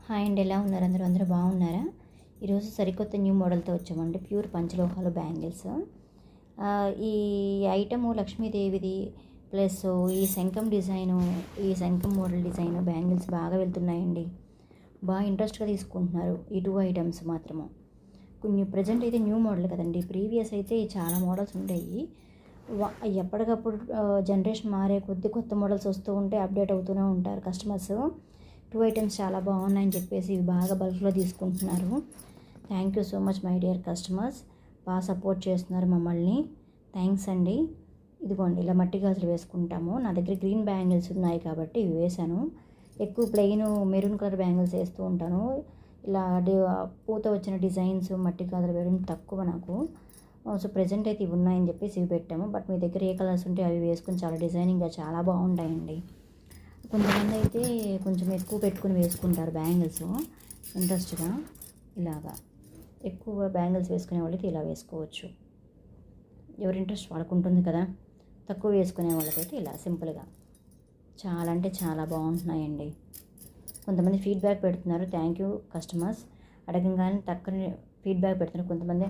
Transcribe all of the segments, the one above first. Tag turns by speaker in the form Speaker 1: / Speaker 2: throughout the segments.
Speaker 1: Hi అండి, ఎలా ఉన్నారు? అందరూ బాగున్నారా? ఈరోజు సరికొత్త న్యూ మోడల్తో వచ్చామండి. ప్యూర్ పంచలోహాలు బ్యాంగిల్స్. ఈ ఐటము లక్ష్మీదేవిది ప్లస్ ఈ శంఖం డిజైను, ఈ శంఖం మోడల్ డిజైను బ్యాంగిల్స్ బాగా వెళ్తున్నాయండి. బాగా ఇంట్రెస్ట్గా తీసుకుంటున్నారు ఈ 2 ఐటమ్స్ మాత్రము. కొన్ని ప్రజెంట్ అయితే న్యూ మోడల్ కదండి. ప్రీవియస్ అయితే చాలా మోడల్స్ ఉండేవి. ఎప్పటికప్పుడు జనరేషన్ మారే కొద్దీ కొత్త మోడల్స్ వస్తూ ఉంటే అప్డేట్ అవుతూనే ఉంటారు కస్టమర్స్. 2 ఐటమ్స్ చాలా బాగున్నాయని చెప్పేసి ఇవి బాగా బల్క్లో తీసుకుంటున్నారు. Thank you so much my dear customers. బాగా సపోర్ట్ చేస్తున్నారు మమ్మల్ని. థ్యాంక్స్ అండి. ఇదిగోండి, ఇలా మట్టి గాజులు వేసుకుంటాము. నా దగ్గర గ్రీన్ బ్యాంగిల్స్ ఉన్నాయి కాబట్టి ఇవి వేశాను. ఎక్కువ ప్లెయిన్ మెరూన్ కలర్ బ్యాంగిల్స్ వేస్తూ ఉంటాను. ఇలా పూత వచ్చిన డిజైన్స్ మట్టి గాజులు వేయడం తక్కువ నాకు. సో ప్రజెంట్ అయితే ఇవి ఉన్నాయని చెప్పేసి ఇవి పెట్టాము. బట్ మీ దగ్గర ఏ కలర్స్ ఉంటే అవి వేసుకుని చాలా డిజైనింగ్గా చాలా బాగుంటాయండి. కొంతమంది అయితే కొంచెం ఎక్కువ పెట్టుకుని వేసుకుంటారు బ్యాంగిల్స్ ఇంట్రెస్ట్గా. ఇలాగా ఎక్కువ బ్యాంగిల్స్ వేసుకునే వాళ్ళకి ఇలా వేసుకోవచ్చు. ఎవరి ఇంట్రెస్ట్ వాళ్ళకు ఉంటుంది కదా. తక్కువ వేసుకునే వాళ్ళకైతే ఇలా సింపుల్గా చాలా అంటే చాలా బాగుంటున్నాయండి. కొంతమంది ఫీడ్బ్యాక్ పెడుతున్నారు. Thank you customers. అడగంగానే తక్కువ ఫీడ్బ్యాక్ పెడుతున్నారు. కొంతమంది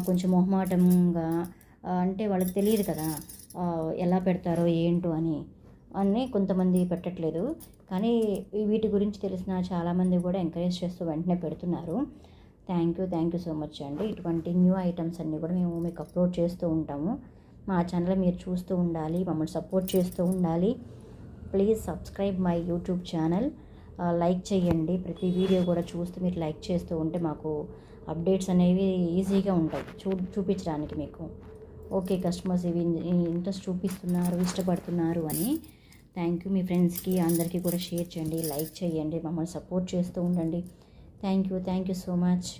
Speaker 1: కొంచెం మొహమాటంగా, అంటే వాళ్ళకి తెలియదు కదా ఎలా పెడతారో ఏంటో అని కొంతమంది పెట్టట్లేదు. కానీ వీటి గురించి తెలిసిన చాలామంది కూడా ఎంకరేజ్ చేస్తూ వెంటనే పెడుతున్నారు. థ్యాంక్ యూ సో మచ్ అండి. ఇటువంటి న్యూ ఐటమ్స్ అన్నీ కూడా మేము మీకు అప్లోడ్ చేస్తూ ఉంటాము. మా ఛానల్ మీరు చూస్తూ ఉండాలి, మమ్మల్ని సపోర్ట్ చేస్తూ ఉండాలి. Please subscribe my YouTube channel. Like చేయండి. ప్రతి వీడియో కూడా చూస్తూ మీరు లైక్ చేస్తూ ఉంటే మాకు అప్డేట్స్ అనేవి ఈజీగా ఉంటాయి చూపించడానికి మీకు. ఓకే కస్టమర్స్, ఇవి ఇంట్రెస్ట్ చూపిస్తున్నారు, ఇష్టపడుతున్నారు అని. Thank you. మీ ఫ్రెండ్స్కి అందరికీ కూడా షేర్ చేయండి, లైక్ చేయండి, మమ్మల్ని సపోర్ట్ చేస్తూ ఉండండి. Thank you so much.